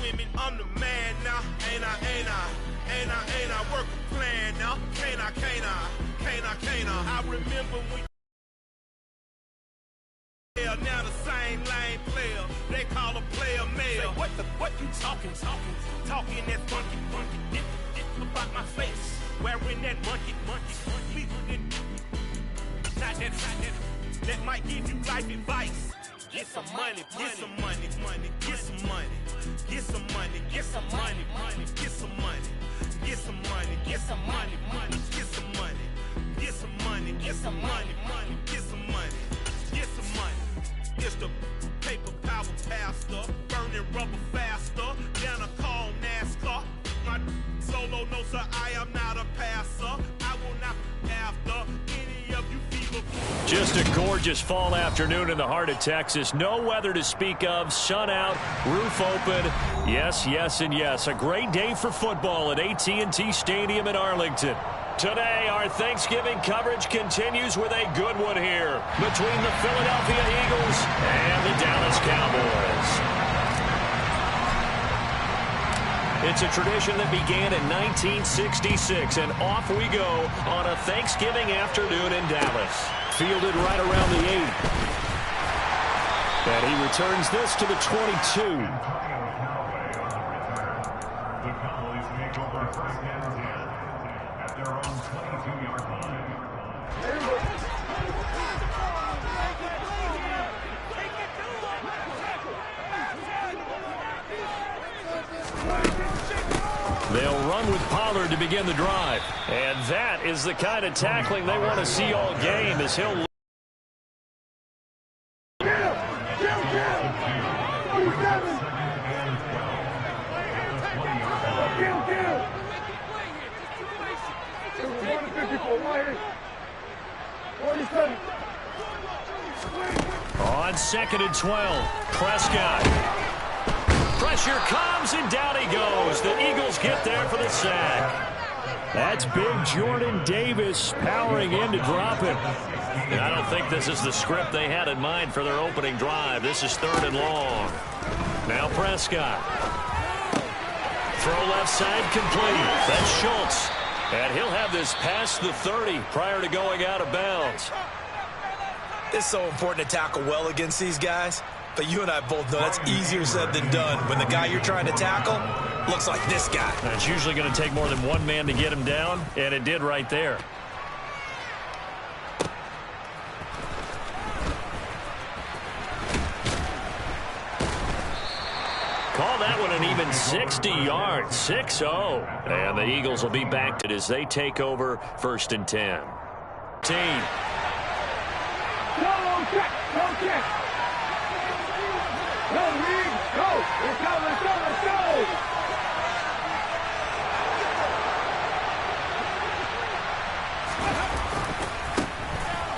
swimming, I'm the man now. Ain't I work a plan now. Can't I remember when now the same lane player, they call a player male. What you talking that funky, get about my face, wearing that monkey, not that might give you life advice. Get some money, get some money, get some money, get some money, get some money, get some money, get some money, get some money, get some money, get some money, get some money, get some money, get some money. It's the paper power pastor, burning rubber faster, down a call NASCAR. My solo no sir, I am not a passer. I will not after any of you feeble. Just a gorgeous fall afternoon in the heart of Texas. No weather to speak of. Sun out, roof open. Yes, yes, and yes. A great day for football at AT&T Stadium in Arlington. Today, our Thanksgiving coverage continues with a good one here between the Philadelphia Eagles and the Dallas Cowboys. It's a tradition that began in 1966, and off we go on a Thanksgiving afternoon in Dallas. Fielded right around the 8. And he returns this to the 22. They'll run with Pollard to begin the drive. And that is the kind of tackling they want to see all game as he'll... On 2nd and 12, Prescott. Pressure comes, and down he goes. The Eagles get there for the sack. That's big Jordan Davis powering in to drop him. And I don't think this is the script they had in mind for their opening drive. This is 3rd and long. Now Prescott. Throw left side complete. That's Schultz. And he'll have this past the 30 prior to going out of bounds. It's so important to tackle well against these guys. But you and I both know that's easier said than done when the guy you're trying to tackle looks like this guy. And it's usually going to take more than one man to get him down, and it did right there. Call that one an even 60 yards, 6-0. And the Eagles will be back to it as they take over 1st and 10. Team.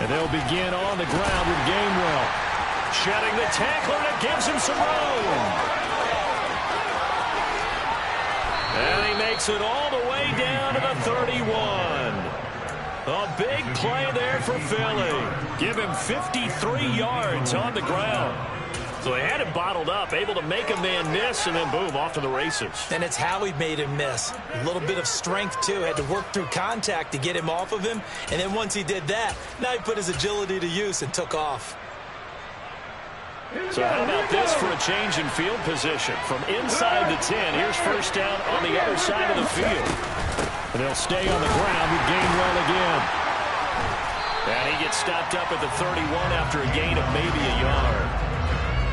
And they'll begin on the ground with Gainwell. Shedding the tackler, and it gives him some room. And he makes it all the way down to the 31. A big play there for Philly. Give him 53 yards on the ground. So they had him bottled up, able to make a man miss, and then boom, off to the races. And it's how he made him miss. A little bit of strength, too. Had to work through contact to get him off of him. And then once he did that, now he put his agility to use and took off. So how about this for a change in field position? From inside the 10, here's 1st down on the other side of the field. And they'll stay on the ground with Gainwell again. And he gets stopped up at the 31 after a gain of maybe a yard.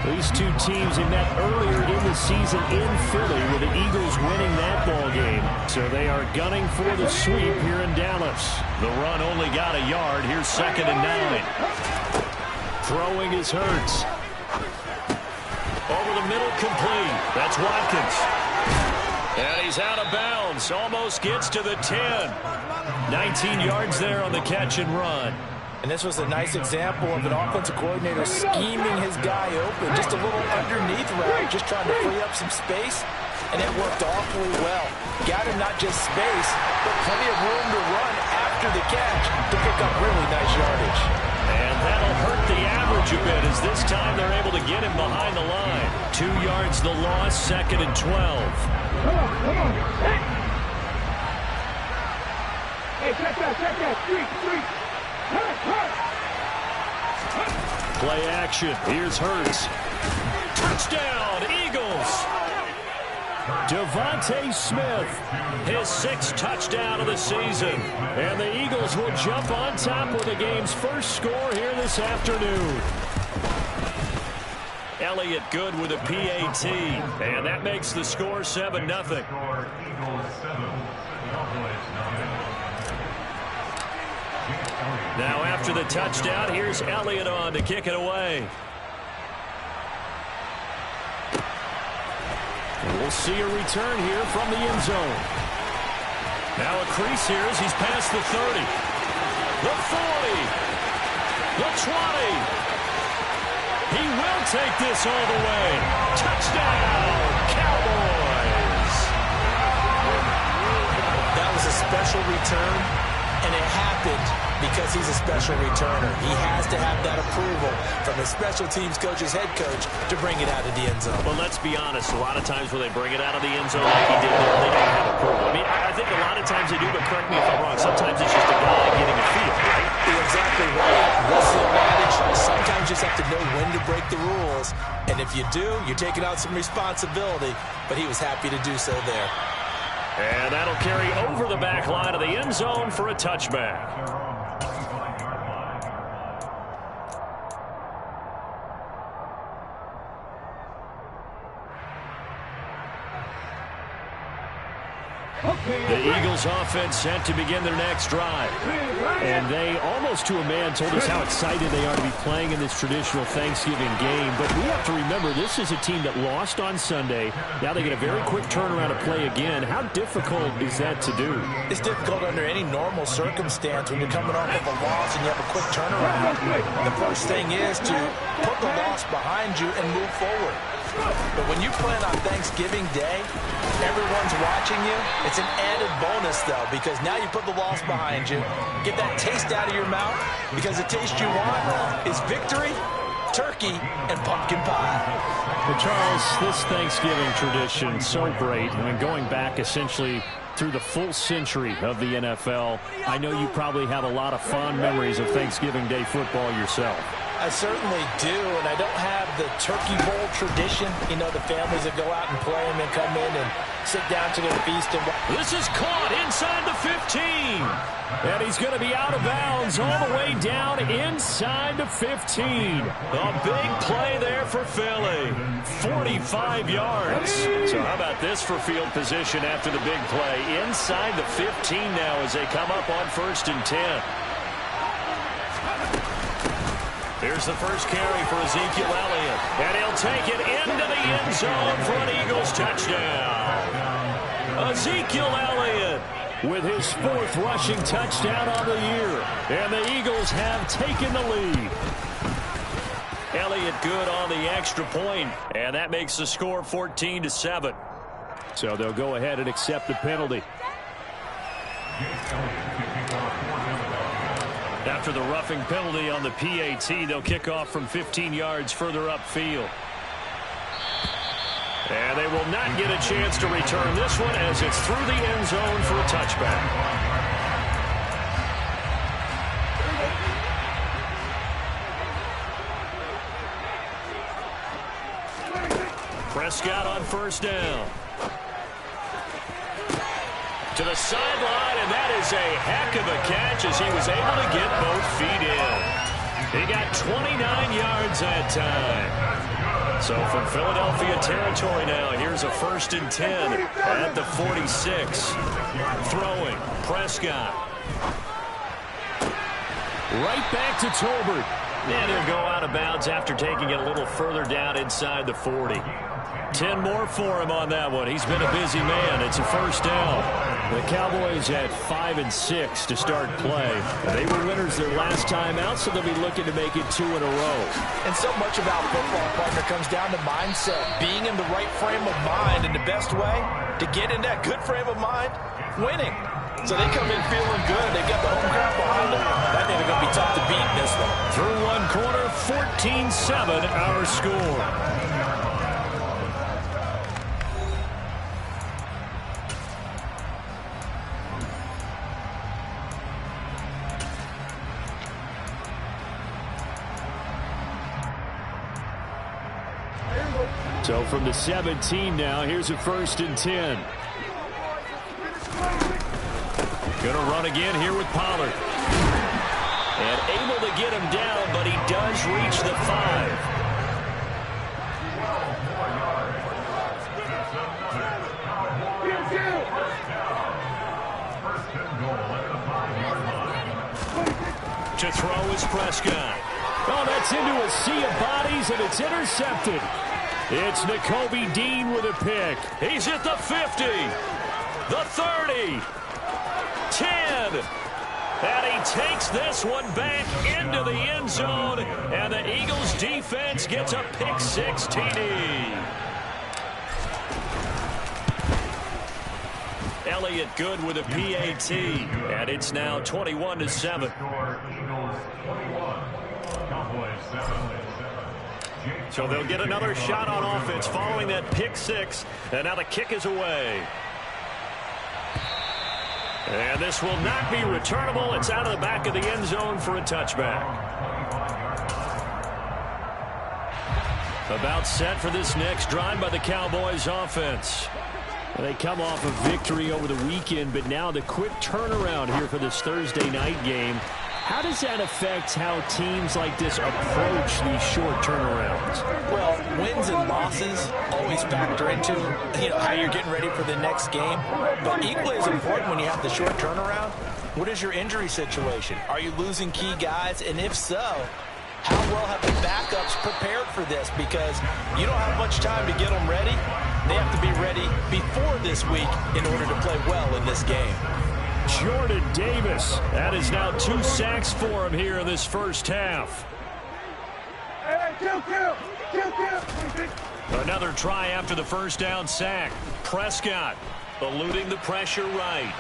These two teams in that earlier in the season in Philly with the Eagles winning that ball game. So they are gunning for the sweep here in Dallas. The run only got a yard. Here's 2nd and 9. Throwing is Hurts. Over the middle, complete. That's Watkins. And he's out of bounds. Almost gets to the 10. 19 yards there on the catch and run. And this was a nice example of an offensive coordinator scheming his guy open. Just a little underneath route, just trying to free up some space. And it worked awfully well. Got him not just space, but plenty of room to run after the catch to pick up really nice yardage. And that'll hurt the average a bit as this time they're able to get him behind the line. 2 yards the loss, 2nd and 12. Come on. Hey, check that. Street. Play action. Here's Hurts. Touchdown, Eagles. Devontae Smith, his 6th touchdown of the season. And the Eagles will jump on top with the game's first score here this afternoon. Elliott good with a PAT. And that makes the score 7-0. Now after the touchdown, here's Elliott on to kick it away. And we'll see a return here from the end zone. Now a crease here as he's past the 30. The 40. The 20. He will take this all the way. Touchdown, Cowboys. That was a special return, and it happened because he's a special returner. He has to have that approval from his special teams coach's head coach to bring it out of the end zone. Well, let's be honest. A lot of times when they bring it out of the end zone like he did there, they don't have approval. I mean, I think a lot of times they do, but correct me if I'm wrong. Sometimes it's just a guy getting a feel, right? You're exactly right. That's the advantage. Sometimes you just have to know when to break the rules. And if you do, you're taking on some responsibility. But he was happy to do so there. And that'll carry over the back line of the end zone for a touchback. The Eagles offense set to begin their next drive. And they, almost to a man, told us how excited they are to be playing in this traditional Thanksgiving game. But we have to remember, this is a team that lost on Sunday. Now they get a very quick turnaround to play again. How difficult is that to do? It's difficult under any normal circumstance when you're coming off of a loss and you have a quick turnaround. The first thing is to put the loss behind you and move forward. But when you plan on Thanksgiving Day, everyone's watching you. It's an added bonus, though, because now you put the loss behind you. Get that taste out of your mouth, because the taste you want is victory, turkey, and pumpkin pie. Well, Charles, this Thanksgiving tradition, so great. I mean, going back essentially through the full century of the NFL, I know you probably have a lot of fond memories of Thanksgiving Day football yourself. I certainly do, and I don't have the turkey bowl tradition. You know, the families that go out and play and then come in and sit down to their feast. And this is caught inside the 15. And he's going to be out of bounds all the way down inside the 15. A big play there for Philly. 45 yards. So how about this for field position after the big play? Inside the 15 now as they come up on 1st and 10. Here's the first carry for Ezekiel Elliott. And he'll take it into the end zone for an Eagles touchdown. Ezekiel Elliott with his 4th rushing touchdown on the year. And the Eagles have taken the lead. Elliott good on the extra point, and that makes the score 14-7. So they'll go ahead and accept the penalty. After the roughing penalty on the PAT, they'll kick off from 15 yards further upfield. And they will not get a chance to return this one as it's through the end zone for a touchback. Prescott on 1st down. To the sideline, and that is a heck of a catch as he was able to get both feet in. He got 29 yards that time. So from Philadelphia territory now, here's a 1st and 10 at the 46. Throwing, Prescott. Right back to Tolbert. And he'll go out of bounds after taking it a little further down inside the 40. 10 more for him on that one. He's been a busy man. It's a first down. The Cowboys had 5 and 6 to start play. They were winners their last time out, so they'll be looking to make it 2 in a row. And so much about football, partner, comes down to mindset. Being in the right frame of mind, and the best way to get in that good frame of mind, winning. So they come in feeling good. They've got the home crowd behind them. That thing is going to be tough to beat in this one. Through one quarter, 14-7 our score. So from the 17 now, here's a 1st and 10. Going to run again here with Pollard. And able to get him down, but he does reach the 5. To throw is Prescott. Oh, that's into a sea of bodies, and it's intercepted. It's Nakobe Dean with a pick. He's at the 50, the 30, 10. And he takes this one back into the end zone, and the Eagles defense gets a pick-6 TD. Elliott good with a PAT, and it's now 21-7. So they'll get another shot on offense following that pick-6, and now the kick is away. And this will not be returnable. It's out of the back of the end zone for a touchback. About set for this next drive by the Cowboys offense. They come off a victory over the weekend, but now the quick turnaround here for this Thursday night game. How does that affect how teams like this approach these short turnarounds? Well, wins and losses always factor into how you're getting ready for the next game. But equally as important when you have the short turnaround, what is your injury situation? Are you losing key guys? And if so, how well have the backups prepared for this? Because you don't have much time to get them ready. They have to be ready before this week in order to play well in this game. Jordan Davis. That is now 2 sacks for him here in this first half. Another try after the first down sack. Prescott eluding the pressure right.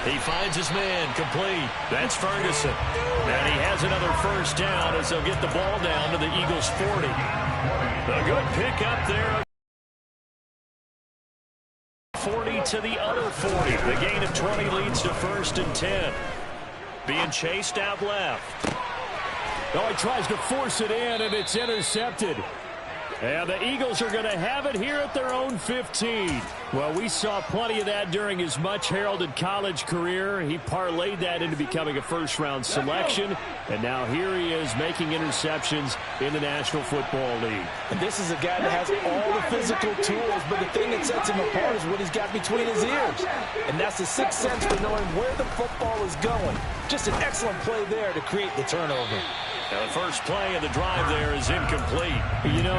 He finds his man complete. That's Ferguson. And he has another first down as they'll get the ball down to the Eagles' 40. A good pick up there. 40 to the other 40. The gain of 20 leads to 1st and 10. Being chased out left. Oh, he tries to force it in, and it's intercepted. And the Eagles are going to have it here at their own 15. Well, we saw plenty of that during his much-heralded college career. He parlayed that into becoming a first-round selection. And now here he is making interceptions in the National Football League. And this is a guy that has all the physical tools, but the thing that sets him apart is what he's got between his ears. And that's the sixth sense for knowing where the football is going. Just an excellent play there to create the turnover. Now the first play of the drive there is incomplete. You know,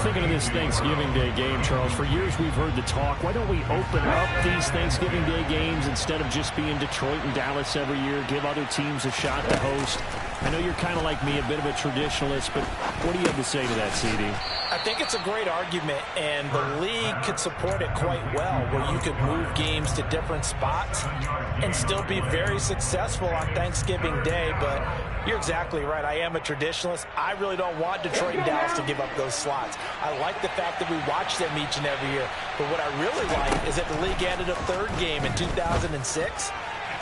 thinking of this Thanksgiving Day game, Charles, for years we've heard the talk, why don't we open up these Thanksgiving Day games instead of just being Detroit and Dallas every year, give other teams a shot to host? I know you're kind of like me, a bit of a traditionalist, but what do you have to say to that, CD? I think it's a great argument, and the league could support it quite well, where you could move games to different spots and still be very successful on Thanksgiving Day. But you're exactly right. I am a traditionalist. I really don't want Detroit and Dallas to give up those slots. I like the fact that we watch them each and every year. But what I really like is that the league added a third game in 2006.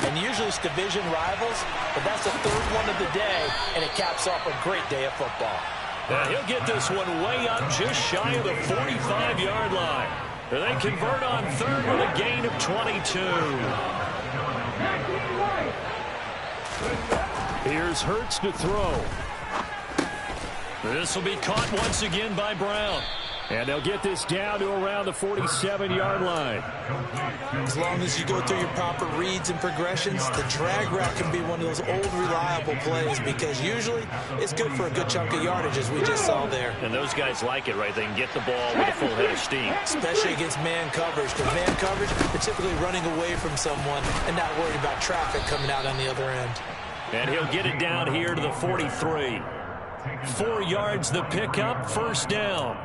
And usually it's division rivals, but that's the third one of the day, and it caps off a great day of football. Now he'll get this one way up just shy of the 45-yard line. They convert on third with a gain of 22. Here's Hurts to throw. This will be caught once again by Brown. And they'll get this down to around the 47-yard line. As long as you go through your proper reads and progressions, the drag route can be one of those old reliable plays because usually it's good for a good chunk of yardage, as we just saw there. And those guys like it, right? They can get the ball with a full head of steam. Especially against man coverage. Because man coverage, they're typically running away from someone and not worried about traffic coming out on the other end. And he'll get it down here to the 43. 4 yards the pickup, first down.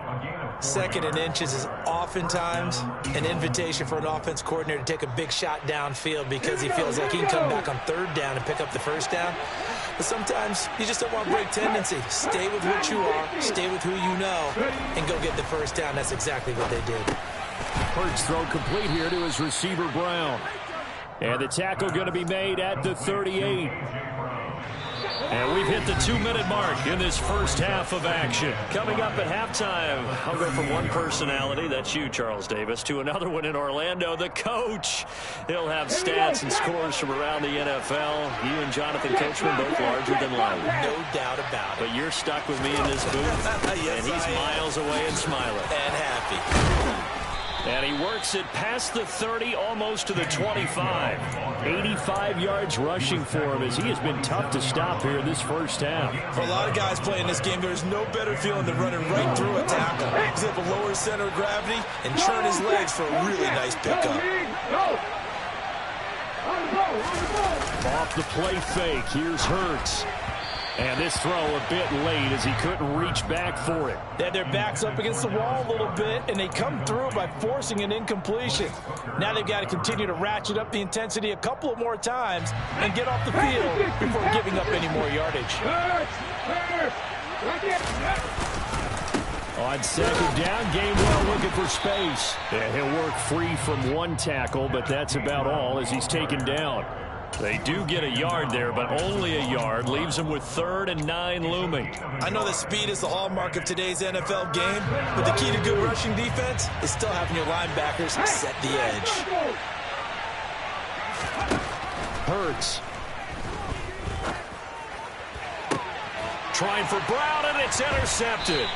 2nd and inches is oftentimes an invitation for an offense coordinator to take a big shot downfield because he feels like he can come back on 3rd down and pick up the first down. But sometimes you just don't want to break tendency. Stay with what you are, stay with who you know, and go get the first down. That's exactly what they did. Hurts throw complete here to his receiver, Brown. And the tackle going to be made at the 38. And we've hit the 2-minute mark in this first half of action. Coming up at halftime, I'll go from one personality, that's you, Charles Davis, to another one in Orlando, the coach. He'll have stats and scores from around the NFL. You and Jonathan Coachman both larger than life. No doubt about it. But you're stuck with me in this booth, yes, and he's miles away and smiling. And happy. And he works it past the 30, almost to the 25. 85 yards rushing for him as he has been tough to stop here in this first half. For a lot of guys playing this game, there's no better feeling than running right through a tackle. He's able to lower his center of gravity and churn his legs for a really nice pickup. Off the play fake, here's Hurts. And this throw a bit late as he couldn't reach back for it. They had their backs up against the wall a little bit, and they come through by forcing an incompletion. Now they've got to continue to ratchet up the intensity a couple of more times and get off the field before giving up any more yardage. On 2nd down, Gainwell looking for space. And he'll work free from one tackle, but that's about all as he's taken down. They do get a yard there, but only a yard. Leaves them with 3rd and 9 looming. I know that speed is the hallmark of today's NFL game, but the key to good rushing defense is still having your linebackers set the edge. Hurts. Trying for Brown, and it's intercepted.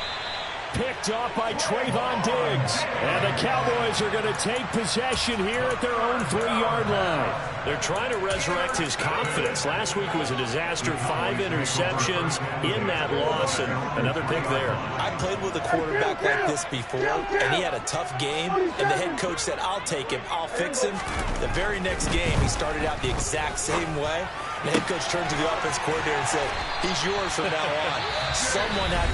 Picked off by Trayvon Diggs. And the Cowboys are going to take possession here at their own 3-yard line. They're trying to resurrect his confidence. Last week was a disaster. 5 interceptions in that loss, and another pick there. I played with a quarterback like this before, and he had a tough game, and the head coach said, I'll take him, I'll fix him. The very next game, he started out the exact same way. The head coach turned to the offense coordinator and said, he's yours from now on. Someone had...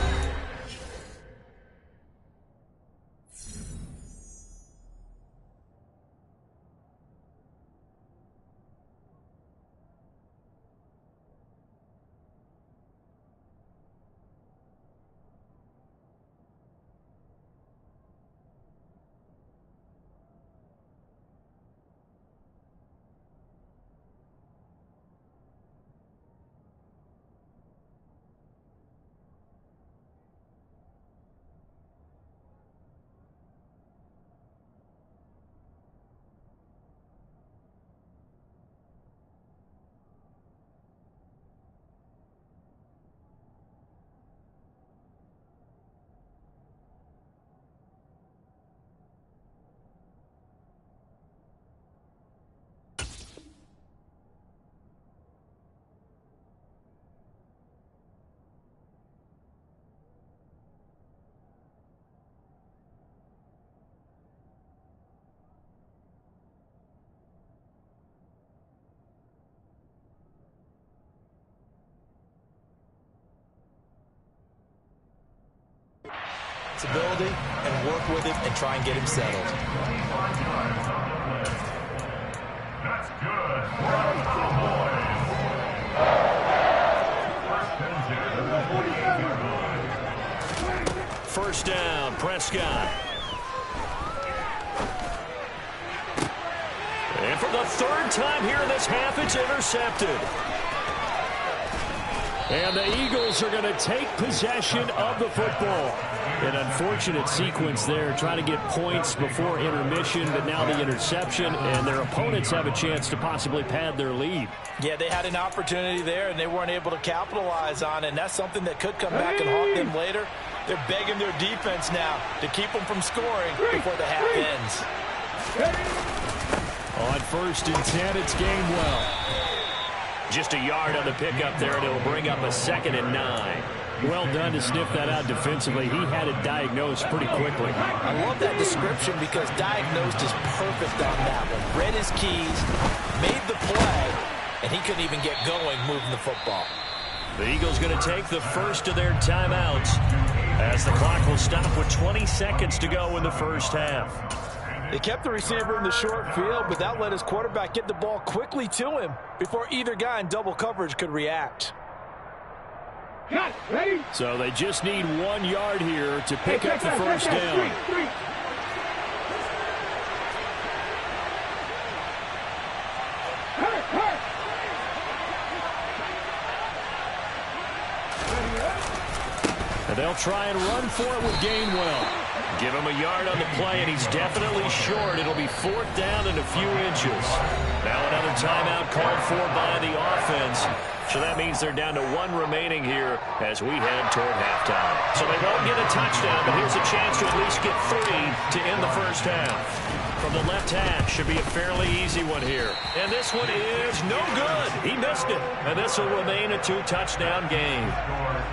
ability and work with him and try and get him settled. That's good. First down, Prescott. And for the 3rd time here in this half, it's intercepted. And the Eagles are going to take possession of the football. An unfortunate sequence there, trying to get points before intermission, but now the interception, and their opponents have a chance to possibly pad their lead. Yeah, they had an opportunity there, and they weren't able to capitalize on it, and that's something that could come back and haunt them later. They're begging their defense now to keep them from scoring before the half ends. On 1st and 10, it's Gainwell. Just a yard on the pickup there, and it'll bring up a 2nd and 9. Well done to sniff that out defensively. He had it diagnosed pretty quickly. I love that description because diagnosed is perfect on that one. Read his keys, made the play, and he couldn't even get going moving the football. The Eagles going to take the first of their timeouts as the clock will stop with 20 seconds to go in the first half. They kept the receiver in the short field, but that let his quarterback get the ball quickly to him before either guy in double coverage could react. Ready? So they just need 1 yard here to pick up the first down. And they'll try and run for it with Gainwell. Give him a yard on the play, and he's definitely short. It'll be 4th down and a few inches. Now another timeout called for by the offense. So that means they're down to 1 remaining here as we head toward halftime. So they won't get a touchdown, but here's a chance to at least get 3 to end the first half. From the left hash, should be a fairly easy one here. And this one is no good. He missed it. And this will remain a 2-touchdown game.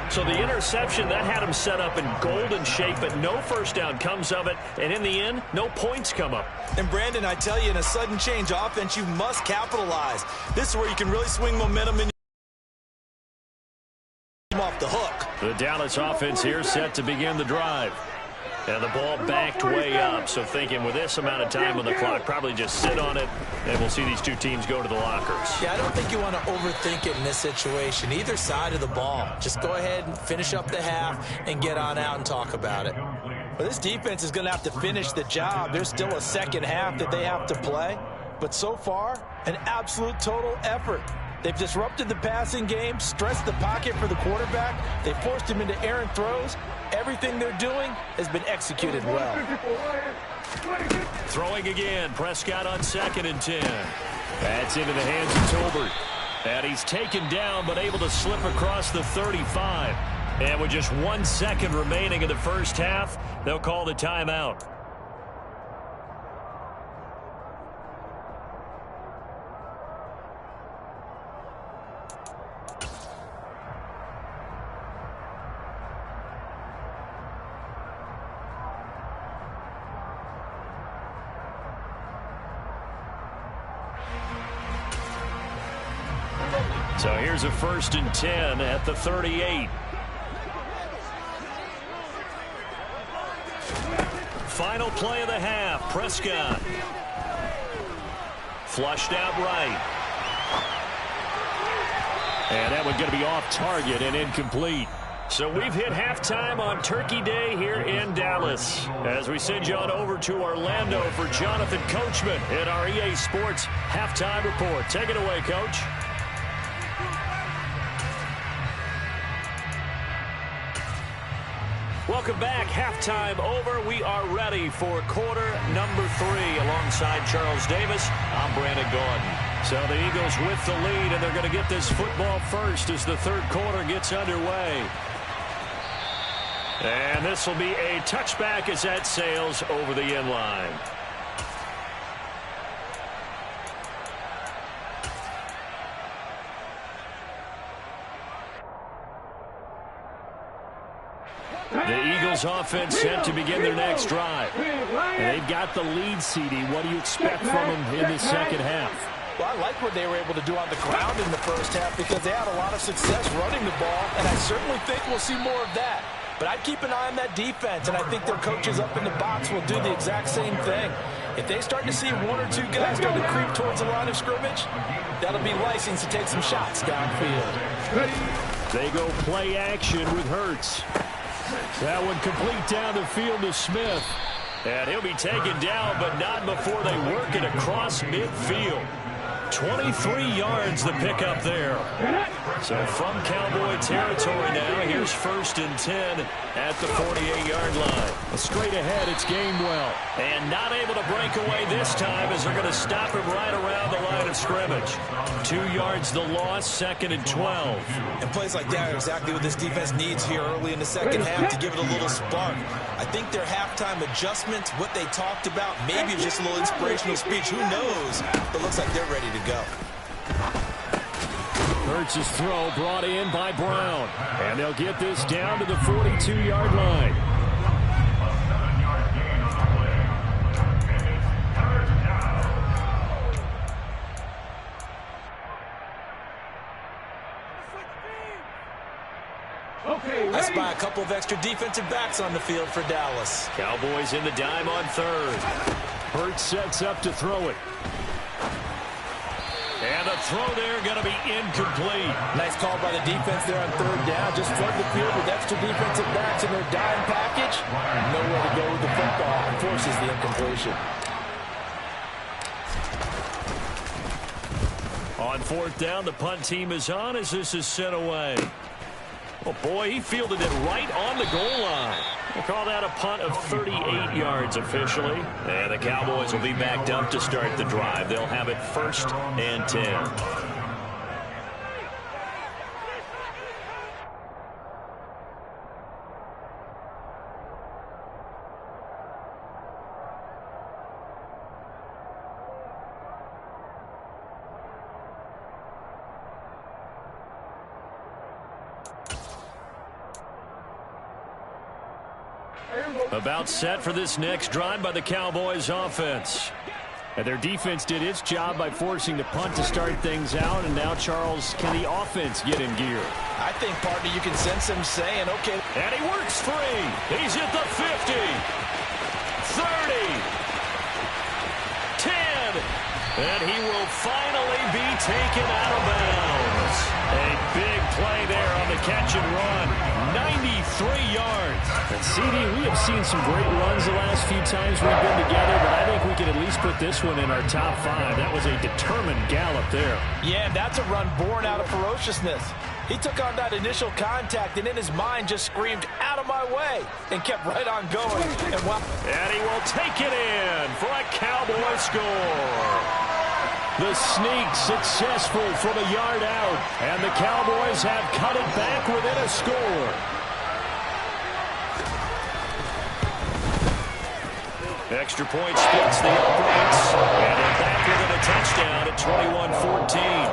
So the interception, that had him set up in golden shape, but no first down comes of it. And in the end, no points come up. And Brandon, I tell you, in a sudden change offense, you must capitalize. This is where you can really swing momentum in off the hook. The Dallas offense here set to begin the drive. And the ball backed way up, so thinking with this amount of time on the clock, probably just sit on it, and we'll see these two teams go to the lockers. Yeah, I don't think you want to overthink it in this situation. Either side of the ball. Just go ahead and finish up the half and get on out and talk about it. But this defense is going to have to finish the job. There's still a second half that they have to play. But so far, an absolute total effort. They've disrupted the passing game, stressed the pocket for the quarterback. They forced him into errant throws. Everything they're doing has been executed well. Throwing again. Prescott on 2nd and 10. That's into the hands of Tolbert. And he's taken down but able to slip across the 35. And with just 1 second remaining in the first half, they'll call the timeout. So here's a 1st and 10 at the 38. Final play of the half. Prescott. Flushed out right. And that one going to be off target and incomplete. So we've hit halftime on Turkey Day here in Dallas. As we send you on over to Orlando for Jonathan Coachman in our EA Sports Halftime Report. Take it away, Coach. Welcome back. Halftime over. We are ready for quarter number 3. Alongside Charles Davis, I'm Brandon Gordon. So the Eagles with the lead, and they're going to get this football first as the 3rd quarter gets underway. And this will be a touchback as that sails over the end line. The Eagles offense set to begin their next drive. And they've got the lead, CD. What do you expect from them in the second half? Well, I like what they were able to do on the ground in the first half because they had a lot of success running the ball, and I certainly think we'll see more of that. But I'd keep an eye on that defense, and I think their coaches up in the box will do the exact same thing. If they start to see 1 or 2 guys start to creep towards the line of scrimmage, that'll be license to take some shots downfield. They go play action with Hurts. That one complete down the field to Smith. And he'll be taken down, but not before they work it across midfield. 23 yards the pickup there. So from Cowboy territory now, here's 1st and 10 at the 48-yard line. Straight ahead, it's Gainwell. And not able to break away this time as they're going to stop him right around the line of scrimmage. 2 yards the loss, 2nd and 12. And plays like that are exactly what this defense needs here early in the second half to give it a little spark. I think their halftime adjustments, what they talked about, maybe it's just a little inspirational speech. Who knows? But looks like they're ready to go. Hurts' throw brought in by Brown. And they'll get this down to the 42-yard line. I spy a couple of extra defensive backs on the field for Dallas. Cowboys in the dime on 3rd. Hurts sets up to throw it. And the throw there going to be incomplete. Nice call by the defense there on 3rd down. Just flood the field with extra defensive backs in their dime package. Nowhere to go with the football and forces the incompletion. On 4th down, the punt team is on as this is sent away. Oh, boy, he fielded it right on the goal line. We'll call that a punt of 38 yards officially. And the Cowboys will be backed up to start the drive. They'll have it 1st and 10. About set for this next drive by the Cowboys offense. And their defense did its job by forcing the punt to start things out. And now, Charles, can the offense get in gear? I think, partner, you can sense him saying, okay. And he works free. He's at the 50, 30, 10. And he will finally be taken out of bounds. A big play there on the catch and run. 93 yards. And CD, we have seen some great runs the last few times we've been together, but I think we can at least put this one in our top 5. That was a determined gallop there. Yeah, and that's a run born out of ferociousness. He took on that initial contact and in his mind just screamed, "Out of my way," and kept right on going. And he will take it in for a Cowboy score. The sneak successful from a yard out, and the Cowboys have cut it back within a score. Extra point splits the uprights, and they're back within a touchdown at 21-14.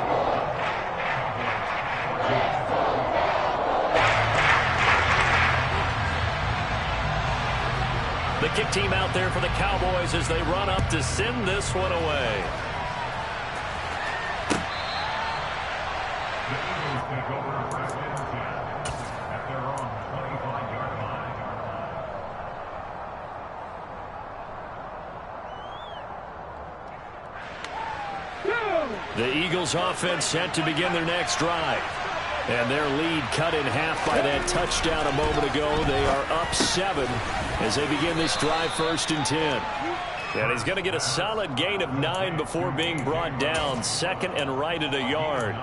The kick team out there for the Cowboys as they run up to send this one away. Take over 1st and 10 at their own 25-yard line. The Eagles offense set to begin their next drive. And their lead cut in half by that touchdown a moment ago. They are up 7 as they begin this drive 1st and 10. And he's going to get a solid gain of 9 before being brought down. 2nd and right at a yard.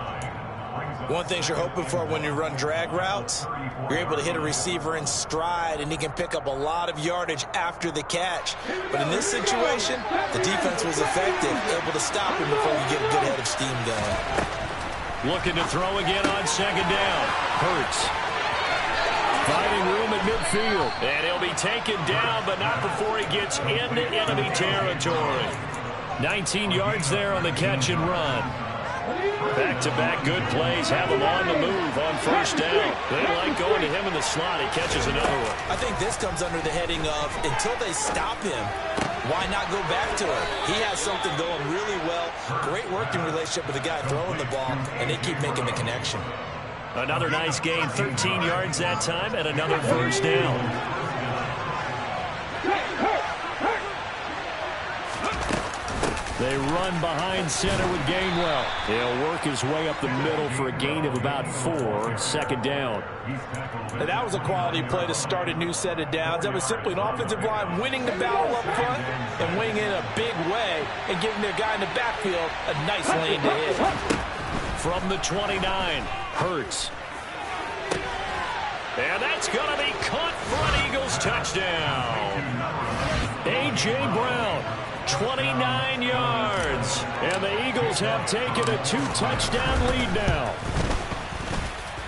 One thing you're hoping for when you run drag routes, you're able to hit a receiver in stride, and he can pick up a lot of yardage after the catch. But in this situation, the defense was effective, able to stop him before you get a good head of steam going. Looking to throw again on 2nd down. Hurts. Finding room at midfield. And he'll be taken down, but not before he gets into enemy territory. 19 yards there on the catch and run. Back-to-back good plays have him on the move on 1st down. They like going to him in the slot. He catches another one. I think this comes under the heading of until they stop him, why not go back to it? He has something going really well. Great working relationship with the guy throwing the ball, and they keep making the connection. Another nice gain, 13 yards that time, and another 1st down. They run behind center with Gainwell. He'll work his way up the middle for a gain of about 4. Second down. And that was a quality play to start a new set of downs. That was simply an offensive line winning the battle up front and winning in a big way and giving their guy in the backfield a nice lane to hit. From the 29, Hurts. And that's going to be caught for an Eagles touchdown. A.J. Brown, 29 yards. And the Eagles have taken a 2-touchdown lead now.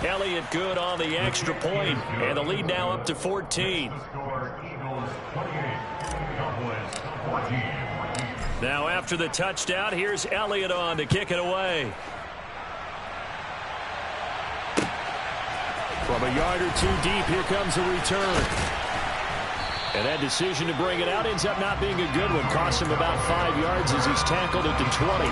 Elliott good on the extra point, and the lead now up to 14. Now after the touchdown, here's Elliott on to kick it away. From a yard or two deep, here comes a return. And that decision to bring it out ends up not being a good one. Costs him about 5 yards as he's tackled at the 20.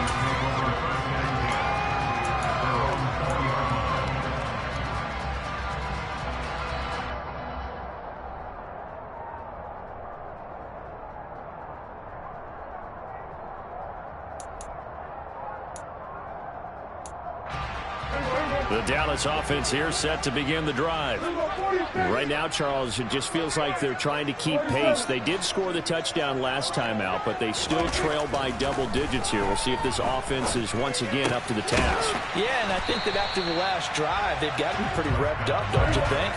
The Dallas offense here set to begin the drive. Right now, Charles, it just feels like they're trying to keep pace. They did score the touchdown last time out, but they still trail by double digits here. We'll see if this offense is once again up to the task. Yeah, and I think that after the last drive, they've got to be pretty revved up, don't you think?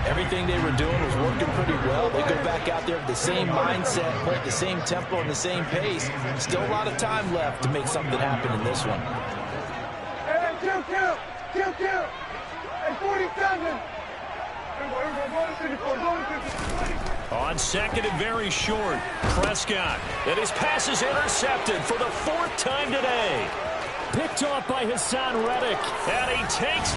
Everything they were doing was working pretty well. They go back out there with the same mindset, play at the same tempo and the same pace. Still a lot of time left to make something happen in this one. Hey, kill. Hey, 47. On second and very short, Prescott. And his pass is intercepted for the 4th time today. Picked off by Hassan Reddick. And he takes.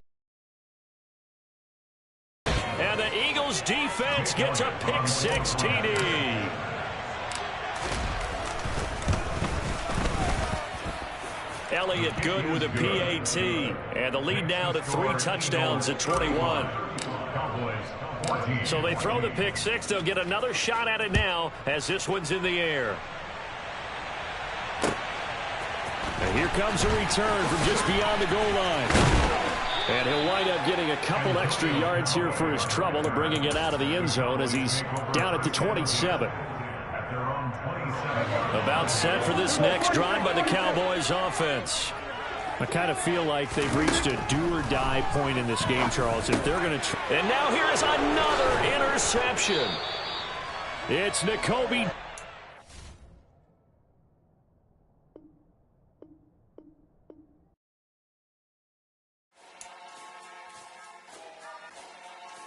And the Eagles defense gets a pick-6 TD. Elliott good with a PAT. And the lead now to 3 touchdowns at 21. So they throw the pick-6. They'll get another shot at it now as this one's in the air. And here comes a return from just beyond the goal line. And he'll wind up getting a couple extra yards here for his trouble and bringing it out of the end zone as he's down at the 27. About set for this next drive by the Cowboys offense. I kind of feel like they've reached a do-or-die point in this game, Charles. If they're going to... And now here is another interception. It's Nakobe.